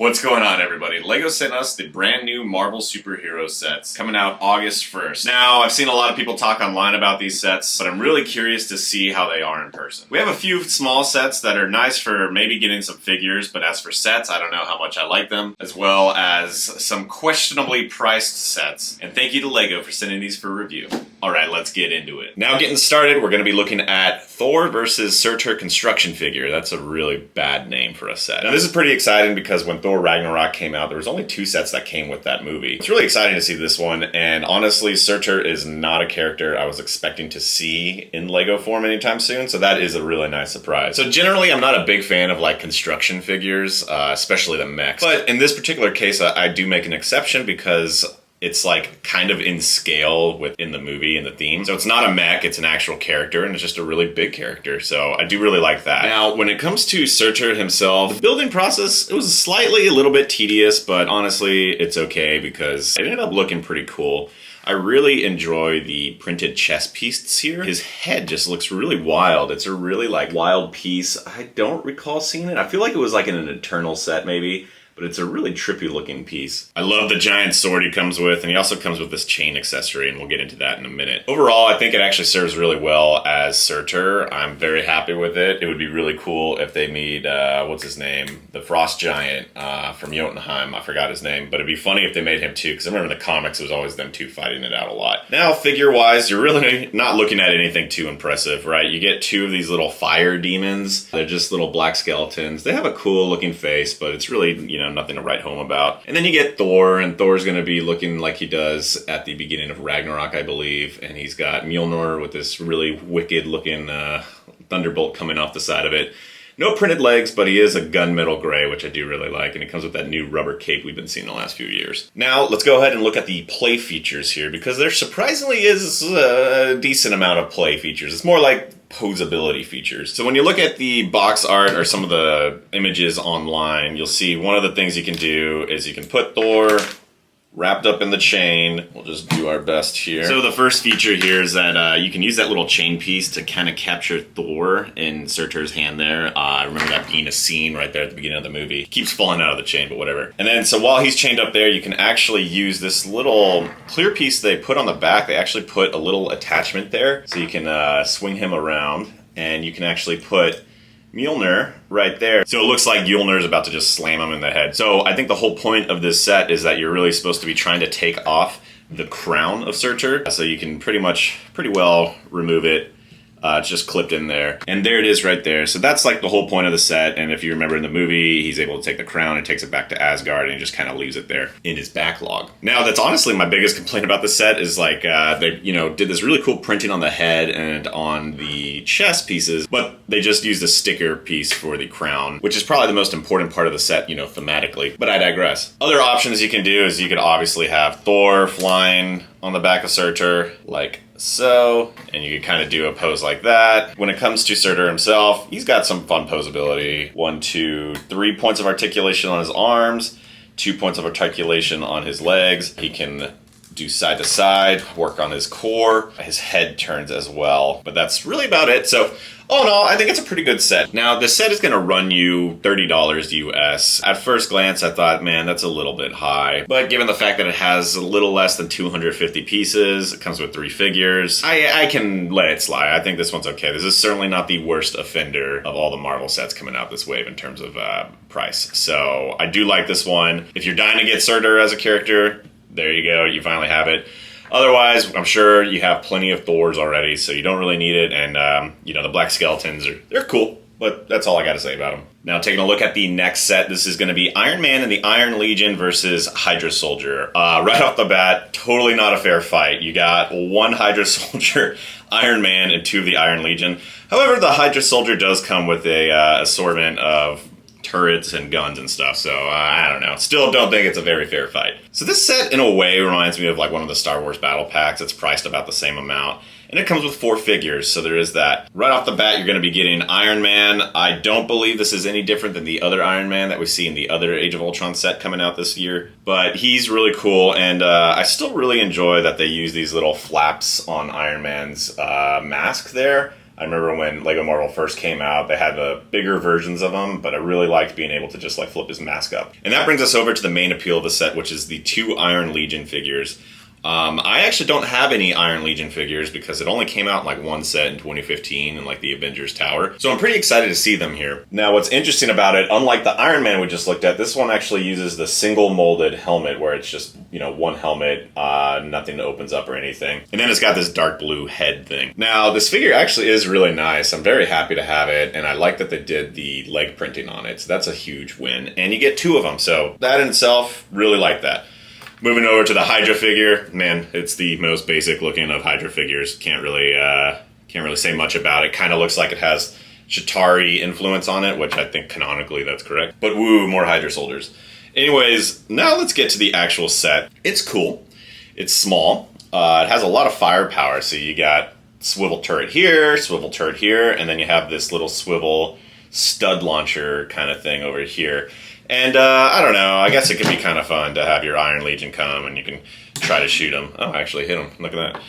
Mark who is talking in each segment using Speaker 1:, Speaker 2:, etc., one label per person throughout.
Speaker 1: What's going on, everybody? LEGO sent us the brand new Marvel superhero sets coming out August 1st. Now, I've seen a lot of people talk online about these sets, but I'm really curious to see how they are in person. We have a few small sets that are nice for maybe getting some figures, but as for sets, I don't know how much I like them, as well as some questionably priced sets. And thank you to LEGO for sending these for review. Alright, let's get into it. Now, getting started, we're going to be looking at Thor versus Surtur construction figure. That's a really bad name for a set. Now, this is pretty exciting because when Thor Ragnarok came out, there was only 2 sets that came with that movie. It's really exciting to see this one, and honestly, Surtur is not a character I was expecting to see in LEGO form anytime soon, so that is a really nice surprise. So generally, I'm not a big fan of like construction figures, especially the mechs, but in this particular case, I do make an exception because it's like kind of in scale within the movie and the theme. So it's not a mech, it's an actual character, and it's just a really big character. So I do really like that. Now, when it comes to Surtur himself, the building process, it was a little bit tedious, but honestly, it's okay because it ended up looking pretty cool. I really enjoy the printed chest pieces here. His head just looks really wild. It's a really like wild piece. I don't recall seeing it. I feel like it was like in an Eternal set maybe. But it's a really trippy looking piece. I love the giant sword he comes with, and he also comes with this chain accessory, and we'll get into that in a minute. Overall, I think it actually serves really well as Surtur. I'm very happy with it. It would be really cool if they made, what's his name? The Frost Giant from Jotunheim. I forgot his name, but it'd be funny if they made him too, because I remember in the comics it was always them two fighting it out a lot. Now, figure-wise, you're really not looking at anything too impressive, right? You get 2 of these little fire demons. They're just little black skeletons. They have a cool looking face, but it's really, nothing to write home about. And then you get Thor, and Thor's going to be looking like he does at the beginning of Ragnarok, I believe. And he's got Mjolnir with this really wicked looking thunderbolt coming off the side of it. No printed legs, but he is a gunmetal gray, which I do really like, and it comes with that new rubber cape we've been seeing the last few years. Now, let's go ahead and look at the play features here, because there surprisingly is a decent amount of play features. It's more like posability features. So when you look at the box art or some of the images online, you'll see one of the things you can do is you can put Thor wrapped up in the chain. We'll just do our best here. So the first feature here is that you can use that little chain piece to kind of capture Thor in Surtur's hand there. I remember that being a scene right there at the beginning of the movie. He keeps falling out of the chain, but whatever. And then, so while he's chained up there, you can actually use this little clear piece they put on the back. They actually put a little attachment there, so you can swing him around, and you can actually put Mjolnir right there. So it looks like Mjolnir is about to just slam him in the head. So I think the whole point of this set is that you're really supposed to be trying to take off the crown of Surtur. So you can pretty well remove it. It's just clipped in there. And there it is right there. So that's like the whole point of the set. And if you remember in the movie, he's able to take the crown and takes it back to Asgard and he just kind of leaves it there in his backlog. Now, that's honestly my biggest complaint about the set is like they, did this really cool printing on the head and on the chest pieces, but they just used a sticker piece for the crown, which is probably the most important part of the set, thematically. But I digress. Other options you can do is you could obviously have Thor flying on the back of Surtur, like so, and you can kind of do a pose like that. When it comes to Surtur himself, he's got some fun posability. 1, 2, 3 points of articulation on his arms, 2 points of articulation on his legs. He can do side to side, work on his core. His head turns as well, but that's really about it. So, all in all, I think it's a pretty good set. Now, the set is going to run you $30 US. At first glance, I thought, man, that's a little bit high. But given the fact that it has a little less than 250 pieces, it comes with 3 figures, I can let it slide. I think this one's okay. This is certainly not the worst offender of all the Marvel sets coming out this wave in terms of price. So, I do like this one. If you're dying to get Surtur as a character, there you go, you finally have it. Otherwise, I'm sure you have plenty of Thors already, so you don't really need it. And, the black skeletons, they're cool, but that's all I got to say about them. Now, taking a look at the next set, this is going to be Iron Man and the Iron Legion versus Hydra Soldier. Right off the bat, totally not a fair fight. You got 1 Hydra Soldier, Iron Man, and 2 of the Iron Legion. However, the Hydra Soldier does come with a assortment of turrets and guns and stuff, so I don't know. Still don't think it's a very fair fight. So this set, in a way, reminds me of like one of the Star Wars battle packs. It's priced about the same amount, and it comes with 4 figures, so there is that. Right off the bat, you're going to be getting Iron Man. I don't believe this is any different than the other Iron Man that we see in the other Age of Ultron set coming out this year, but he's really cool, and I still really enjoy that they use these little flaps on Iron Man's mask there. I remember when Lego Marvel first came out, they had the bigger versions of them, but I really liked being able to just like flip his mask up. And that brings us over to the main appeal of the set, which is the 2 Iron Legion figures. I actually don't have any Iron Legion figures because it only came out in like one set in 2015 in like the Avengers Tower. So I'm pretty excited to see them here. Now what's interesting about it, unlike the Iron Man we just looked at, this one actually uses the single molded helmet where it's just, you know, one helmet, nothing opens up or anything. And then it's got this dark blue head thing. Now this figure actually is really nice. I'm very happy to have it, and I like that they did the leg printing on it. So that's a huge win. And you get 2 of them, so that in itself, really like that. Moving over to the Hydra figure, man, it's the most basic looking of Hydra figures. Can't really say much about it. Kind of looks like it has Chitauri influence on it, which I think canonically that's correct. But woo, more Hydra soldiers. Anyways, now let's get to the actual set. It's cool. It's small. It has a lot of firepower. So you got swivel turret here, and then you have this little swivel stud launcher kind of thing over here. And I don't know, I guess it could be kind of fun to have your Iron Legion come and you can try to shoot them. Oh, I actually hit them. Look at that.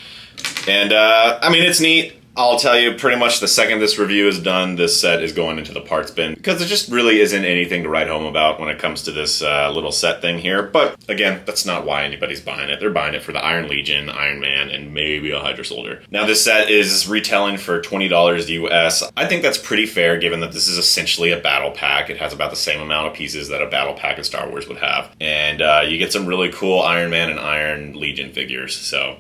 Speaker 1: And I mean, it's neat. I'll tell you, pretty much the second this review is done, this set is going into the parts bin because there just really isn't anything to write home about when it comes to this little set thing here. But again, that's not why anybody's buying it. They're buying it for the Iron Legion, Iron Man, and maybe a Hydra Soldier. Now this set is retailing for $20 US. I think that's pretty fair given that this is essentially a battle pack. It has about the same amount of pieces that a battle pack in Star Wars would have. And you get some really cool Iron Man and Iron Legion figures. So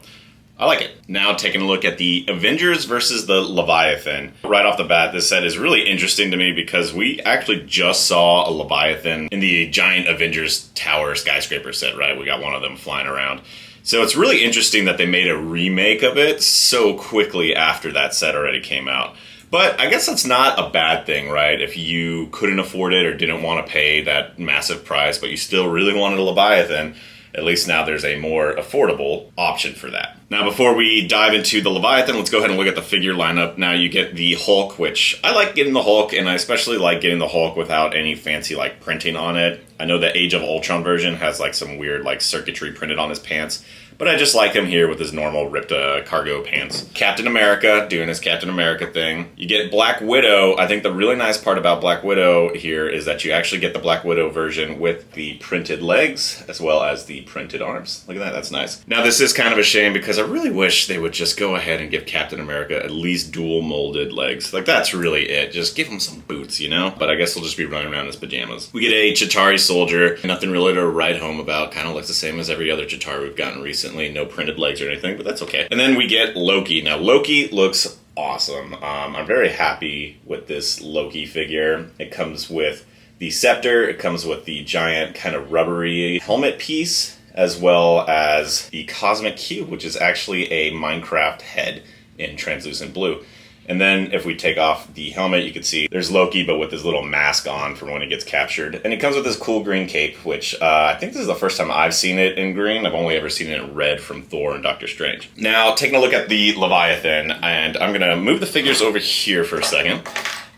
Speaker 1: I like it. Now taking a look at the Avengers versus the Leviathan. Right off the bat, this set is really interesting to me because we actually just saw a Leviathan in the giant Avengers Tower skyscraper set, right? We got one of them flying around. So it's really interesting that they made a remake of it so quickly after that set already came out. But I guess that's not a bad thing, right? If you couldn't afford it or didn't want to pay that massive price, but you still really wanted a Leviathan, at least now there's a more affordable option for that. Now before we dive into the Leviathan, let's go ahead and look at the figure lineup. Now you get the Hulk, which I like getting the Hulk, and I especially like getting the Hulk without any fancy like printing on it. I know the Age of Ultron version has like some weird like circuitry printed on his pants, but I just like him here with his normal ripped cargo pants. Captain America doing his Captain America thing. You get Black Widow. I think the really nice part about Black Widow here is that you actually get the Black Widow version with the printed legs as well as the printed arms. Look at that, that's nice. Now this is kind of a shame because I really wish they would just go ahead and give Captain America at least dual molded legs. Like that's really it. Just give him some boots, you know? But I guess he'll just be running around in his pajamas. We get a Chitauri soldier. Nothing really to write home about. Kind of looks the same as every other Chitauri we've gotten recently. No printed legs or anything, but that's okay. And then we get Loki. Now Loki looks awesome. I'm very happy with this Loki figure. It comes with the scepter, it comes with the giant kind of rubbery helmet piece, as well as the cosmic cube, which is actually a Minecraft head in translucent blue. And then if we take off the helmet, you can see there's Loki, but with his little mask on for when he gets captured. And it comes with this cool green cape, which I think this is the first time I've seen it in green. I've only ever seen it in red from Thor and Doctor Strange. Now, taking a look at the Leviathan, and I'm gonna move the figures over here for a second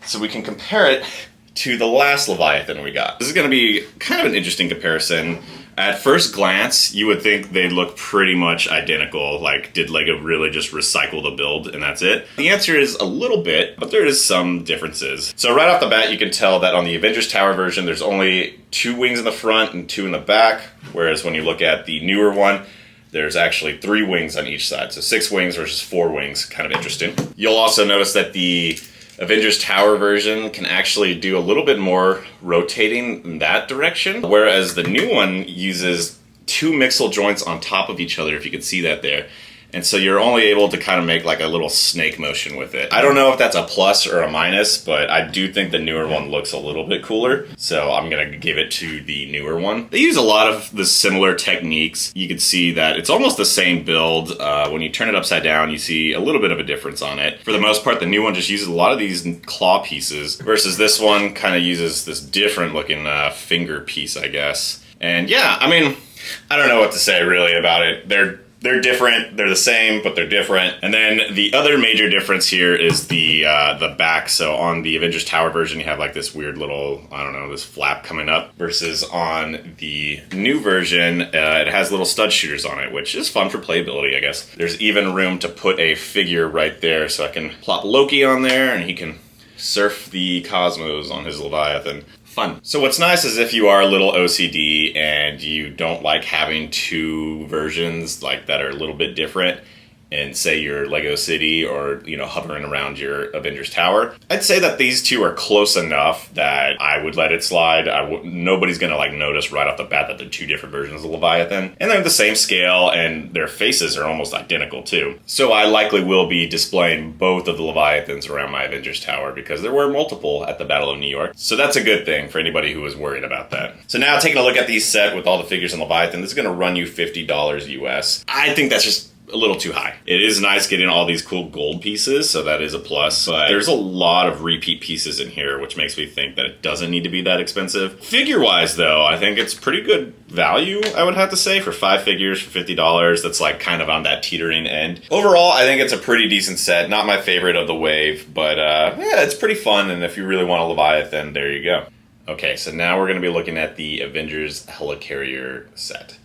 Speaker 1: so we can compare it to the last Leviathan we got. This is gonna be kind of an interesting comparison. At first glance, you would think they'd look pretty much identical. Like, did LEGO really just recycle the build and that's it? The answer is a little bit, but there is some differences. So right off the bat, you can tell that on the Avengers Tower version, there's only 2 wings in the front and 2 in the back. Whereas when you look at the newer one, there's actually 3 wings on each side. So 6 wings versus 4 wings, kind of interesting. You'll also notice that the Avengers Tower version can actually do a little bit more rotating in that direction, whereas the new one uses 2 mixel joints on top of each other, if you can see that there. And so you're only able to kind of make like a little snake motion with it. I don't know if that's a plus or a minus, but I do think the newer one looks a little bit cooler. So I'm gonna give it to the newer one. They use a lot of the similar techniques. You can see that it's almost the same build. When you turn it upside down, you see a little bit of a difference on it. For the most part, the new one just uses a lot of these claw pieces versus this one kind of uses this different looking finger piece, I guess. And yeah, I mean, I don't know what to say really about it. They're They're different, they're the same, but they're different. And then the other major difference here is the back. So on the Avengers Tower version, you have like this weird little, I don't know, this flap coming up, versus on the new version, it has little stud shooters on it, which is fun for playability, I guess. There's even room to put a figure right there, so I can plop Loki on there and he can surf the cosmos on his Leviathan. Fun. So what's nice is if you are a little OCD and you don't like having two versions like that are a little bit different, and say your Lego City or, you know, hovering around your Avengers Tower, I'd say that these two are close enough that I would let it slide. Nobody's gonna like notice right off the bat that they're two different versions of Leviathan. And they're the same scale and their faces are almost identical too. So I likely will be displaying both of the Leviathans around my Avengers Tower because there were multiple at the Battle of New York. So that's a good thing for anybody who was worried about that. So now taking a look at these set with all the figures in Leviathan, this is gonna run you $50 US. I think that's just a little too high. It is nice getting all these cool gold pieces, so that is a plus, but there's a lot of repeat pieces in here, which makes me think that it doesn't need to be that expensive. Figure-wise, though, I think it's pretty good value, I would have to say, for 5 figures for $50. That's like kind of on that teetering end. Overall, I think it's a pretty decent set. Not my favorite of the wave, but yeah, it's pretty fun, and if you really want a Leviathan, there you go. Okay, so now we're going to be looking at the Avengers Helicarrier set.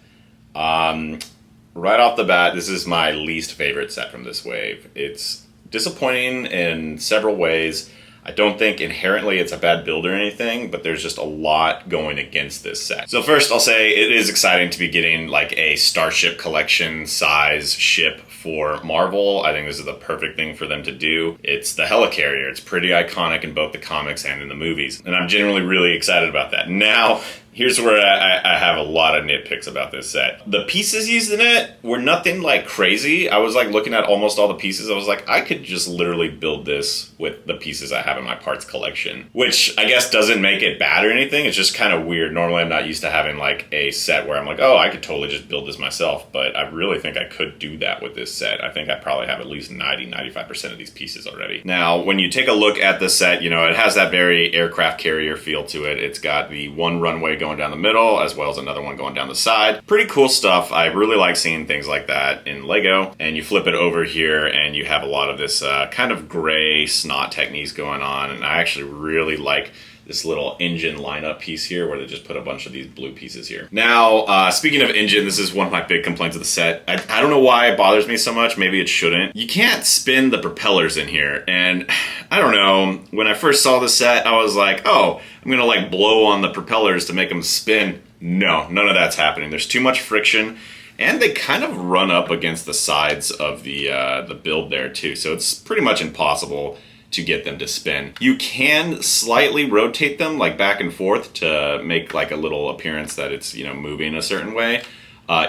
Speaker 1: Right off the bat, this is my least favorite set from this wave. It's disappointing in several ways. I don't think inherently it's a bad build or anything, but there's just a lot going against this set. So first, I'll say it is exciting to be getting like a Starship Collection size ship for Marvel. I think this is the perfect thing for them to do. It's the Helicarrier. It's pretty iconic in both the comics and in the movies, and I'm generally really excited about that. Now, here's where I have a lot of nitpicks about this set. The pieces used in it were nothing like crazy. I was like looking at almost all the pieces. I was like, I could just literally build this with the pieces I have in my parts collection, which I guess doesn't make it bad or anything. It's just kind of weird. Normally I'm not used to having like a set where I'm like, oh, I could totally just build this myself, but I really think I could do that with this set. I think I probably have at least 90-95% of these pieces already. Now, when you take a look at the set, you know, it has that very aircraft carrier feel to it. It's got the one runway going down the middle as well as another one going down the side. Pretty cool stuff. I really like seeing things like that in Lego. And you flip it over here and you have a lot of this kind of gray snot techniques going on. And I actually really like this little engine lineup piece here where they just put a bunch of these blue pieces here. Now, speaking of engine, this is one of my big complaints of the set. I don't know why it bothers me so much. Maybe it shouldn't. You can't spin the propellers in here. And I don't know, when I first saw the set, I was like, oh, I'm gonna like blow on the propellers to make them spin. No, none of that's happening. There's too much friction. And they kind of run up against the sides of the build there too. So it's pretty much impossible to get them to spin. You can slightly rotate them like back and forth to make like a little appearance that it's, you know, moving a certain way.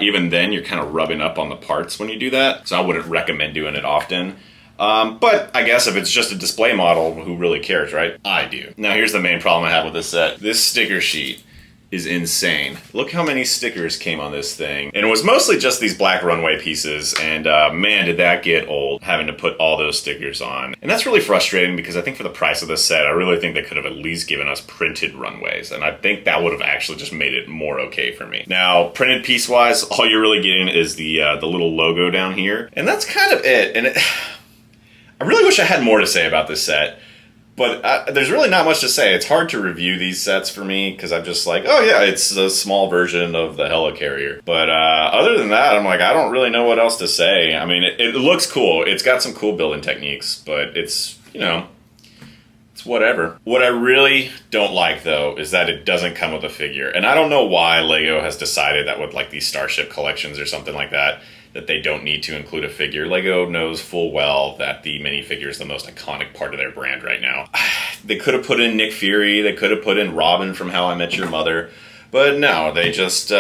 Speaker 1: Even then you're kind of rubbing up on the parts when you do that. So I wouldn't recommend doing it often. But I guess if it's just a display model, who really cares, right? I do. Now here's the main problem I have with this set. This sticker sheet is insane. Look how many stickers came on this thing. And it was mostly just these black runway pieces, and man, did that get old, having to put all those stickers on. And that's really frustrating because I think for the price of this set, I really think they could have at least given us printed runways, and I think that would have actually just made it more okay for me. Now, printed piece-wise, all you're really getting is the little logo down here, and that's kind of it. And I really wish I had more to say about this set. But there's really not much to say. It's hard to review these sets for me because I'm just like, oh yeah, it's a small version of the Helicarrier. But other than that, I'm like, I don't really know what else to say. I mean, it looks cool. It's got some cool building techniques, but it's, you know, it's whatever. What I really don't like, though, is that it doesn't come with a figure. And I don't know why Lego has decided that with like these Starship collections or something like that, that they don't need to include a figure. Lego knows full well that the minifigure is the most iconic part of their brand right now. They could have put in Nick Fury, they could have put in Robin from How I Met Your Mother, but no, they just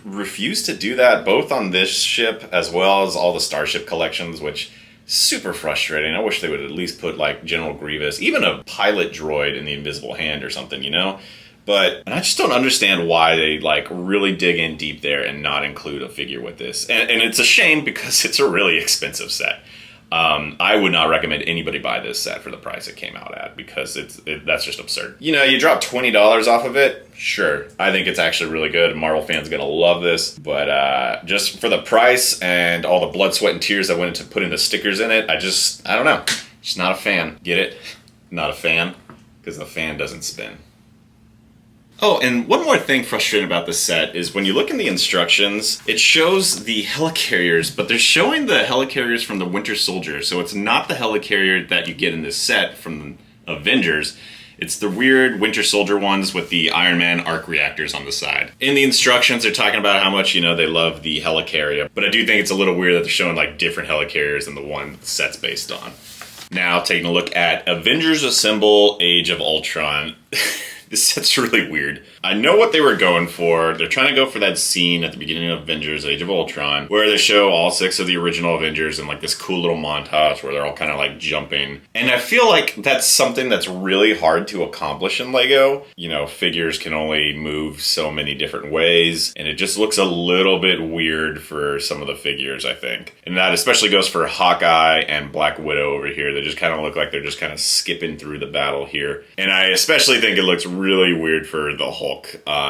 Speaker 1: refuse to do that, both on this ship as well as all the Starship collections, which is super frustrating. I wish they would at least put like General Grievous, even a pilot droid in the Invisible Hand or something, you know? And I just don't understand why they like really dig in deep there and not include a figure with this. And it's a shame because it's a really expensive set. I would not recommend anybody buy this set for the price it came out at, because that's just absurd. You know, you drop $20 off of it, sure. I think it's actually really good. Marvel fans gonna love this, but just for the price and all the blood, sweat, and tears that went into putting the stickers in it, I don't know. Just not a fan. Get it? Not a fan, because the fan doesn't spin. Oh, and one more thing frustrating about this set is when you look in the instructions, it shows the helicarriers, but they're showing the helicarriers from the Winter Soldier, so it's not the helicarrier that you get in this set from Avengers. It's the weird Winter Soldier ones with the Iron Man arc reactors on the side. In the instructions, they're talking about how much, you know, they love the helicarrier, but I do think it's a little weird that they're showing like different helicarriers than the one the set's based on. Now, taking a look at Avengers Assemble Age of Ultron. This set's really weird. I know what they were going for. They're trying to go for that scene at the beginning of Avengers Age of Ultron where they show all 6 of the original Avengers in like this cool little montage where they're all kind of like jumping. And I feel like that's something that's really hard to accomplish in Lego. You know, figures can only move so many different ways, and it just looks a little bit weird for some of the figures, I think. And that especially goes for Hawkeye and Black Widow over here. They just kind of look like they're just kind of skipping through the battle here. And I especially think it looks really weird for the Hulk.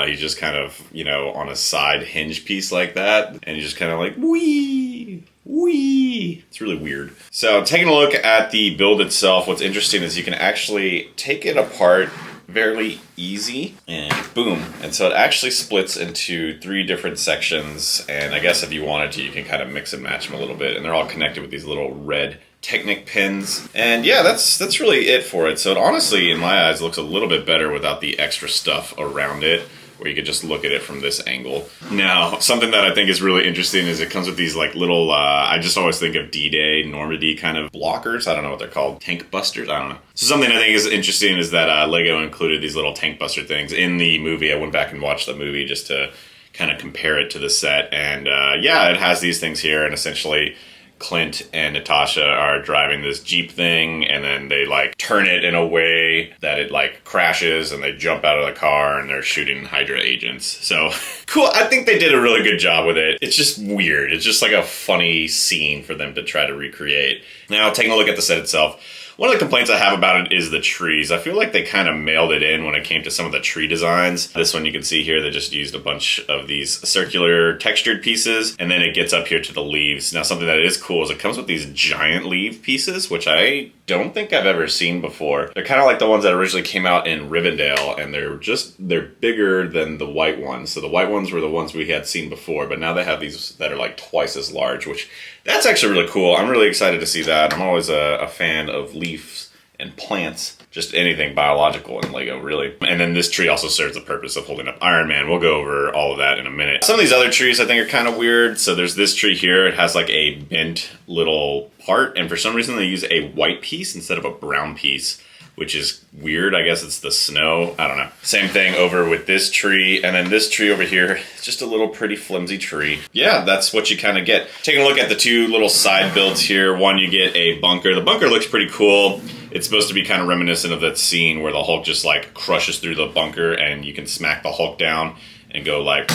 Speaker 1: He's just kind of, you know, on a side hinge piece like that, and he's just kind of like, wee, wee. It's really weird. So taking a look at the build itself, what's interesting is you can actually take it apart very easy, and boom. And so it actually splits into 3 different sections, and I guess if you wanted to, you can kind of mix and match them a little bit, and they're all connected with these little red Technic pins. And yeah, that's really it for it. So it honestly, in my eyes, looks a little bit better without the extra stuff around it, where you could just look at it from this angle. Now, something that I think is really interesting is it comes with these like little, I just always think of D-Day, Normandy kind of blockers. I don't know what they're called. Tank busters? I don't know. So something I think is interesting is that Lego included these little tank buster things in the movie. I went back and watched the movie just to kind of compare it to the set. And yeah, it has these things here, and essentially Clint and Natasha are driving this Jeep thing, and then they like turn it in a way that it like crashes, and they jump out of the car and they're shooting Hydra agents. So cool. I think they did a really good job with it. It's just weird. It's just like a funny scene for them to try to recreate. Now, taking a look at the set itself, one of the complaints I have about it is the trees. I feel like they kind of mailed it in when it came to some of the tree designs. This one you can see here, they just used a bunch of these circular textured pieces, and then it gets up here to the leaves. Now, something that is cool is it comes with these giant leaf pieces, which I don't think I've ever seen before. They're kind of like the ones that originally came out in Rivendell, and they're bigger than the white ones. So the white ones were the ones we had seen before, but now they have these that are like twice as large, which that's actually really cool. I'm really excited to see that. I'm always a fan of leaves and plants, just anything biological in Lego, really. And then this tree also serves the purpose of holding up Iron Man. We'll go over all of that in a minute. Some of these other trees I think are kind of weird. So there's this tree here. It has like a bent little part, and for some reason they use a white piece instead of a brown piece, which is weird. I guess it's the snow. I don't know. Same thing over with this tree. And then this tree over here, it's just a little pretty flimsy tree. Yeah, that's what you kind of get. Taking a look at the 2 little side builds here. One, you get a bunker. The bunker looks pretty cool. It's supposed to be kind of reminiscent of that scene where the Hulk just like crushes through the bunker, and you can smack the Hulk down and go like,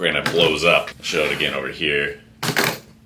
Speaker 1: and it blows up. I'll show it again over here.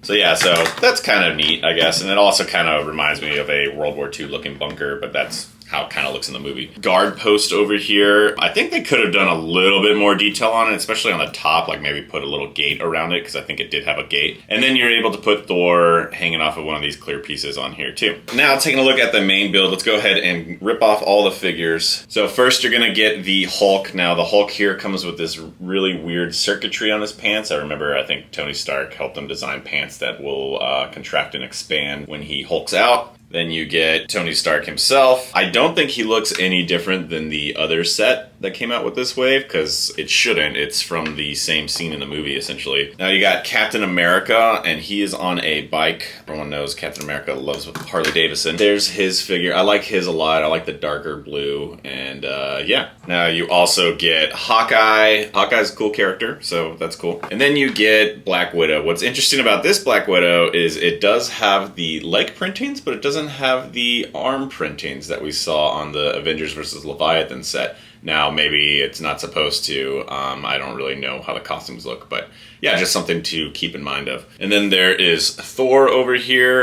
Speaker 1: So yeah, so that's kind of neat, I guess. And it also kind of reminds me of a World War II looking bunker, but that's how it kind of looks in the movie. Guard post over here. I think they could have done a little bit more detail on it, especially on the top, like maybe put a little gate around it, because I think it did have a gate. And then you're able to put Thor hanging off of one of these clear pieces on here too. Now, taking a look at the main build, let's go ahead and rip off all the figures. So first you're gonna get the Hulk. Now the Hulk here comes with this really weird circuitry on his pants. I think Tony Stark helped him design pants that will contract and expand when he hulks out. Then you get Tony Stark himself. I don't think he looks any different than the other set that came out with this wave, because it shouldn't. It's from the same scene in the movie, essentially. Now you got Captain America, and he is on a bike. Everyone knows Captain America loves Harley Davidson. There's his figure. I like his a lot. I like the darker blue, and yeah. Now you also get Hawkeye. Hawkeye's a cool character, so that's cool. And then you get Black Widow. What's interesting about this Black Widow is it does have the leg printings, but it doesn't have the arm printings that we saw on the Avengers vs. Leviathan set. Now, maybe it's not supposed to. I don't really know how the costumes look, but yeah, just something to keep in mind of. And then there is Thor over here.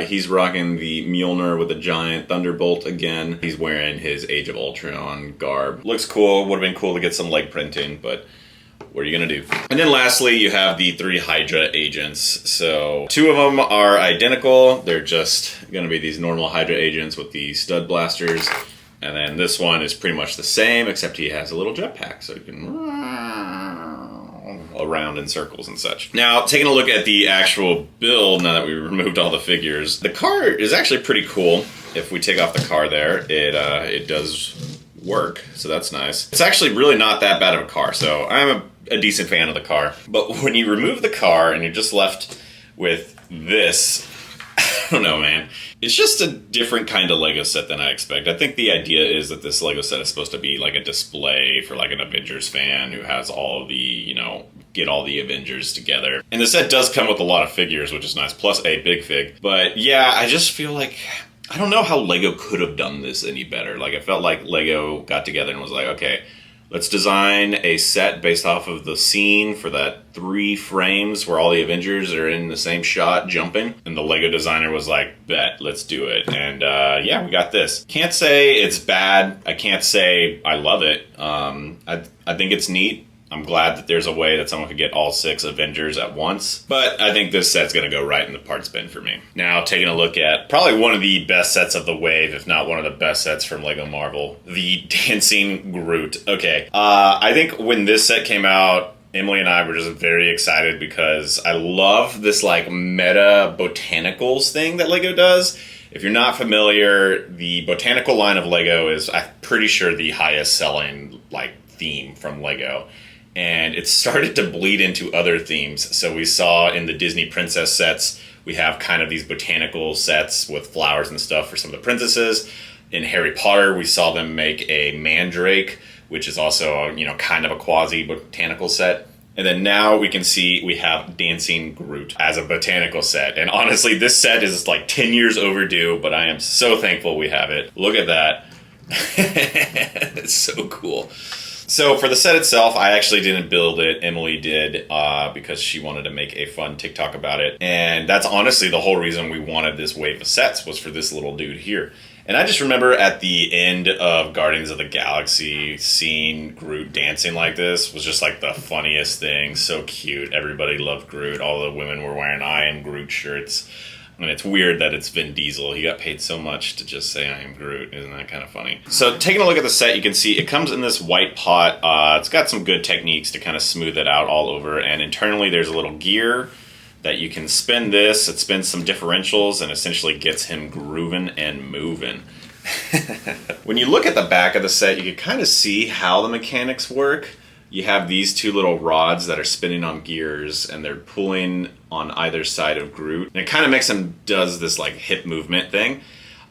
Speaker 1: He's rocking the Mjolnir with a giant thunderbolt again. He's wearing his Age of Ultron garb. Looks cool. Would have been cool to get some leg printing, but what are you gonna do? And then lastly, you have the 3 Hydra agents. So 2 of them are identical. They're just gonna be these normal Hydra agents with the stud blasters. And then this one is pretty much the same, except he has a little jetpack, so you can around in circles and such. Now, taking a look at the actual build, now that we removed all the figures, the car is actually pretty cool. If we take off the car there, it does work, so that's nice. It's actually really not that bad of a car, so I'm a decent fan of the car. But when you remove the car and you're just left with this, I don't know, man. It's just a different kind of Lego set than I expect. I think the idea is that this Lego set is supposed to be like a display for like an Avengers fan who has all of the, you know, get all the Avengers together. And the set does come with a lot of figures, which is nice, plus a big fig. But yeah, I just feel like, I don't know how Lego could have done this any better. Like, I felt like Lego got together and was like, okay, let's design a set based off of the scene for that 3 frames where all the Avengers are in the same shot jumping. And the Lego designer was like, bet, let's do it. And yeah, we got this. Can't say it's bad. I can't say I love it. I think it's neat. I'm glad that there's a way that someone could get all 6 Avengers at once. But I think this set's going to go right in the parts bin for me. Now, taking a look at probably one of the best sets of the wave, if not one of the best sets from LEGO Marvel, the Dancing Groot. Okay, I think when this set came out, Emily and I were just very excited because I love this like meta botanicals thing that LEGO does. If you're not familiar, the botanical line of LEGO is, I'm pretty sure, the highest selling like theme from LEGO. And it started to bleed into other themes. So we saw in the Disney princess sets, we have kind of these botanical sets with flowers and stuff for some of the princesses. In Harry Potter, we saw them make a mandrake, which is also, you know, kind of a quasi-botanical set. And then now we can see we have Dancing Groot as a botanical set. And honestly, this set is like 10 years overdue, but I am so thankful we have it. Look at that. It's so cool. So for the set itself, I actually didn't build it. Emily did because she wanted to make a fun TikTok about it. And that's honestly the whole reason we wanted this wave of sets, was for this little dude here. And I just remember at the end of Guardians of the Galaxy, seeing Groot dancing like this was just like the funniest thing. So cute. Everybody loved Groot. All the women were wearing I Am Groot shirts. And it's weird that it's Vin Diesel. He got paid so much to just say I am Groot. Isn't that kind of funny? So taking a look at the set, you can see it comes in this white pot. It's got some good techniques to kind of smooth it out all over. And internally there's a little gear that you can spin this. It spins some differentials and essentially gets him grooving and moving. When you look at the back of the set, you can kind of see how the mechanics work. You have these 2 little rods that are spinning on gears, and they're pulling on either side of Groot. And it kind of makes him does this like hip movement thing.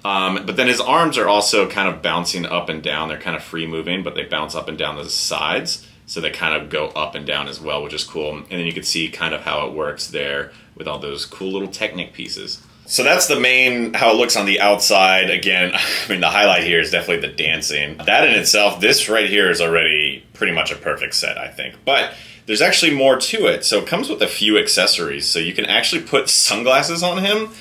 Speaker 1: But then his arms are also kind of bouncing up and down. They're kind of free moving, but they bounce up and down the sides. So they kind of go up and down as well, which is cool. And then you can see kind of how it works there with all those cool little Technic pieces. So that's the main, how it looks on the outside. Again, I mean, the highlight here is definitely the dancing. That in itself, this right here is already pretty much a perfect set, I think. But there's actually more to it. So it comes with a few accessories. So you can actually put sunglasses on him,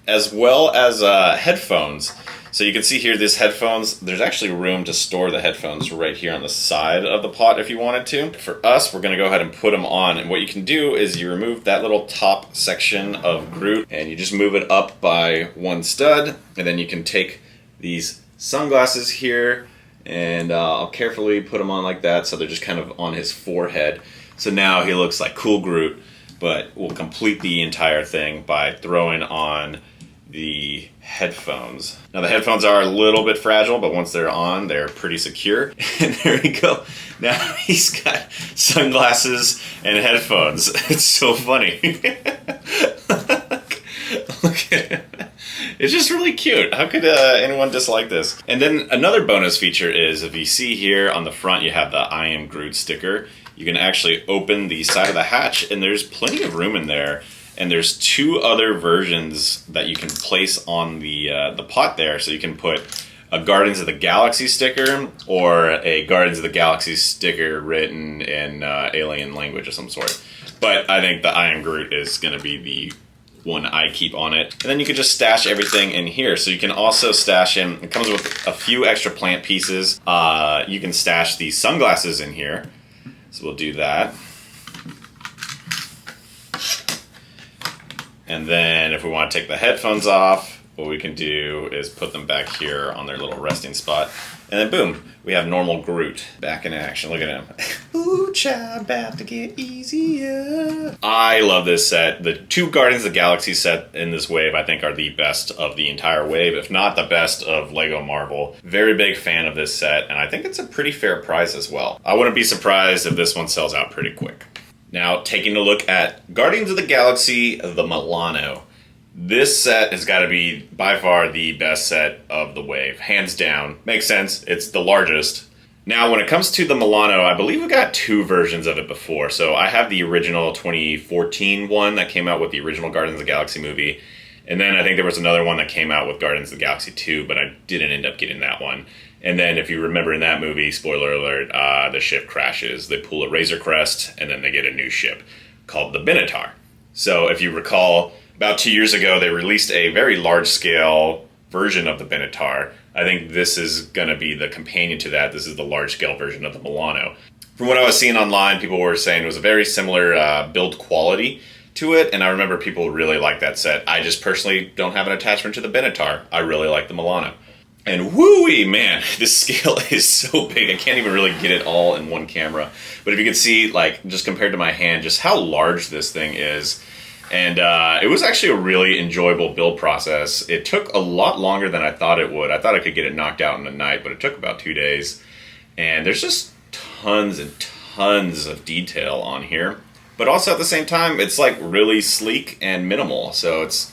Speaker 1: as well as headphones. So you can see here, these headphones, there's actually room to store the headphones right here on the side of the pot if you wanted to. For us, we're gonna go ahead and put them on. And what you can do is you remove that little top section of Groot and you just move it up by 1 stud. And then you can take these sunglasses here and I'll carefully put them on like that so they're just kind of on his forehead. So now he looks like cool Groot, but we'll complete the entire thing by throwing on the headphones. Now the headphones are a little bit fragile, but once they're on, they're pretty secure. And there we go. Now he's got sunglasses and headphones. It's so funny. Look at it. It's just really cute. How could anyone dislike this? And then another bonus feature is, if you see here on the front, you have the I Am Groot sticker. You can actually open the side of the hatch, and there's plenty of room in there. And there's 2 other versions that you can place on the pot there. So you can put a Guardians of the Galaxy sticker or a Guardians of the Galaxy sticker written in alien language of some sort. But I think the I Am Groot is going to be the one I keep on it. And then you can just stash everything in here. So you can also stash in, it comes with a few extra plant pieces. You can stash these sunglasses in here. So we'll do that. And then if we want to take the headphones off, what we can do is put them back here on their little resting spot. And then boom, we have normal Groot back in action. Look at him. Ooh, child, about to get easier. I love this set. The two Guardians of the Galaxy set in this wave, I think, are the best of the entire wave, if not the best of LEGO Marvel. Very big fan of this set, and I think it's a pretty fair price as well. I wouldn't be surprised if this one sells out pretty quick. Now, taking a look at Guardians of the Galaxy, the Milano. This set has got to be by far the best set of the wave, hands down. Makes sense, it's the largest. Now, when it comes to the Milano, I believe we got two versions of it before. So I have the original 2014 one that came out with the original Guardians of the Galaxy movie. And then I think there was another one that came out with Guardians of the Galaxy 2, but I didn't end up getting that one. And then if you remember in that movie, spoiler alert, the ship crashes. They pull a Razor Crest, and then they get a new ship called the Benatar. So if you recall, about 2 years ago, they released a very large-scale version of the Benatar. I think this is going to be the companion to that. This is the large-scale version of the Milano. From what I was seeing online, people were saying it was a very similar build quality to it, and I remember people really liked that set. I just personally don't have an attachment to the Benatar. I really like the Milano. And woo-wee, man, this scale is so big. I can't even really get it all in one camera. But if you could see, like, just compared to my hand, just how large this thing is. And it was actually a really enjoyable build process. It took a lot longer than I thought it would. I thought I could get it knocked out in a night, but it took about 2 days. And there's just tons and tons of detail on here. But also at the same time, it's like really sleek and minimal. So it's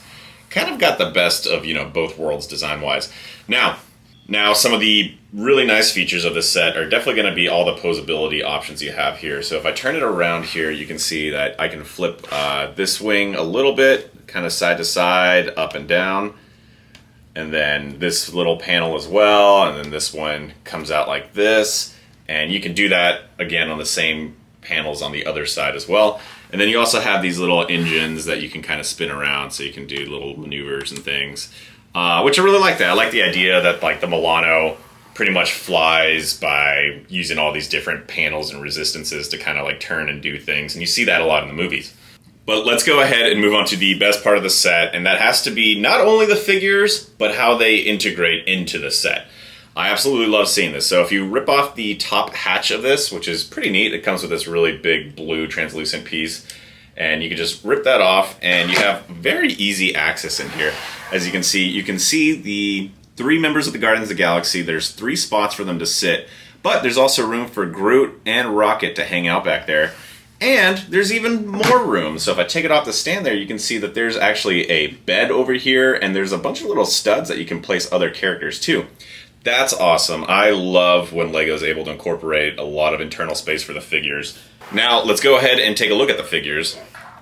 Speaker 1: kind of got the best of, you know, both worlds design-wise. Now some of the really nice features of this set are definitely going to be all the posability options you have here. So if I turn it around here, you can see that I can flip this wing a little bit, kind of side to side, up and down. And then this little panel as well, and then this one comes out like this. And you can do that, again, on the same panels on the other side as well. And then you also have these little engines that you can kind of spin around, so you can do little maneuvers and things. Which I really like that. I like the idea that like the Milano pretty much flies by using all these different panels and resistances to kind of like turn and do things. And you see that a lot in the movies. But let's go ahead and move on to the best part of the set. And that has to be not only the figures, but how they integrate into the set. I absolutely love seeing this. So if you rip off the top hatch of this, which is pretty neat, it comes with this really big blue translucent piece. And you can just rip that off, and you have very easy access in here. As you can see the three members of the Guardians of the Galaxy. There's 3 spots for them to sit, but there's also room for Groot and Rocket to hang out back there. And there's even more room. So if I take it off the stand there, you can see that there's actually a bed over here, and there's a bunch of little studs that you can place other characters too. That's awesome. I love when LEGO is able to incorporate a lot of internal space for the figures. Now, let's go ahead and take a look at the figures.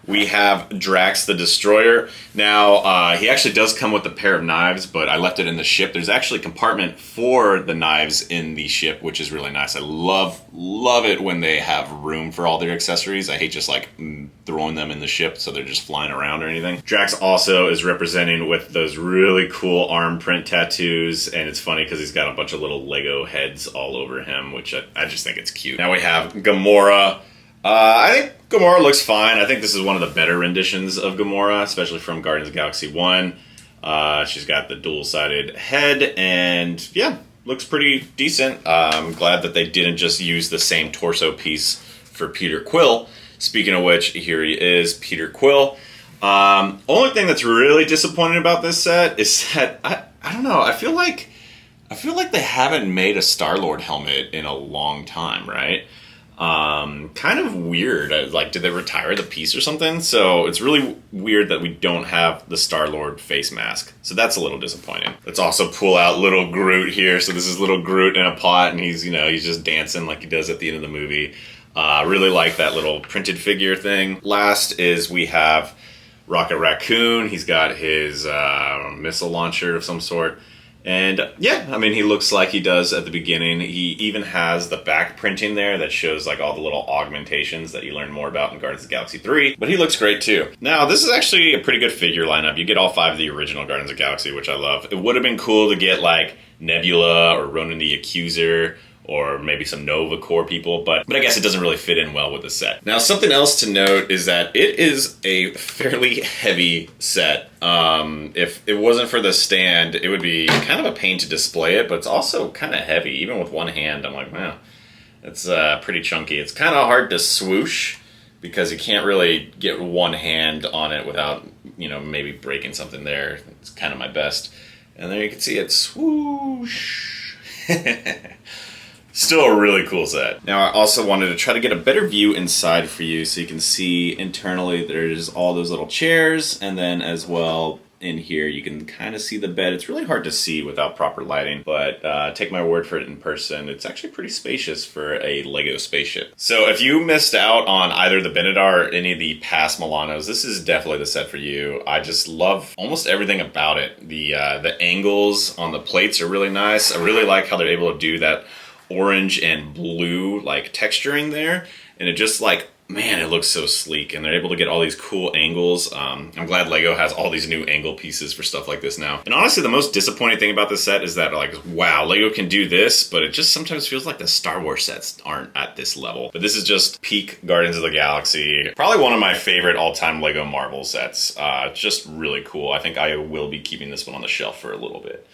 Speaker 1: We have Drax the Destroyer. Now, he actually does come with a pair of knives, but I left it in the ship. There's actually a compartment for the knives in the ship, which is really nice. I love it when they have room for all their accessories. I hate just like throwing them in the ship so they're just flying around or anything. Drax also is representing with those really cool arm print tattoos, and it's funny because he's got a bunch of little Lego heads all over him, which I just think it's cute. Now we have Gamora. I think Gamora looks fine. I think this is one of the better renditions of Gamora, especially from Guardians of the Galaxy 1. She's got the dual-sided head, and yeah, looks pretty decent. I'm glad that they didn't just use the same torso piece for Peter Quill. Speaking of which, here he is, Peter Quill. Only thing that's really disappointing about this set is that, I don't know, I feel like they haven't made a Star-Lord helmet in a long time, right? Kind of weird. Like, did they retire the piece or something? So it's really weird that we don't have the Star-Lord face mask. So that's a little disappointing. Let's also pull out little Groot here. So this is little Groot in a pot, and he's just dancing like he does at the end of the movie. Really like that little printed figure thing. Last is we have Rocket Raccoon. He's got his missile launcher of some sort. And yeah, I mean, he looks like he does at the beginning. He even has the back printing there that shows like all the little augmentations that you learn more about in Guardians of the Galaxy 3. But he looks great too. Now, this is actually a pretty good figure lineup. You get all 5 of the original Guardians of the Galaxy, which I love. It would have been cool to get like Nebula or Ronan the Accuser, or maybe some Nova Corps people, but I guess it doesn't really fit in well with the set. Now, something else to note is that it is a fairly heavy set. If it wasn't for the stand, it would be kind of a pain to display it, but it's also kind of heavy. Even with one hand, I'm like, wow, it's pretty chunky. It's kind of hard to swoosh because you can't really get one hand on it without, you know, maybe breaking something there. It's kind of my best. And there you can see it swoosh. Still a really cool set. Now, I also wanted to try to get a better view inside for you so you can see internally there's all those little chairs, and then as well in here you can kind of see the bed. It's really hard to see without proper lighting, but take my word for it in person, it's actually pretty spacious for a Lego spaceship. So if you missed out on either the Benedar or any of the past Milanos, this is definitely the set for you. I just love almost everything about it. The angles on the plates are really nice. I really like how they're able to do that orange and blue like texturing there, and it just like, man, it looks so sleek, and they're able to get all these cool angles. I'm glad Lego has all these new angle pieces for stuff like this now. And honestly, the most disappointing thing about this set is that, like, wow, Lego can do this, but it just sometimes feels like the Star Wars sets aren't at this level. But this is just peak Guardians of the Galaxy. Probably one of my favorite all-time Lego Marvel sets. Just really cool. I think I will be keeping this one on the shelf for a little bit.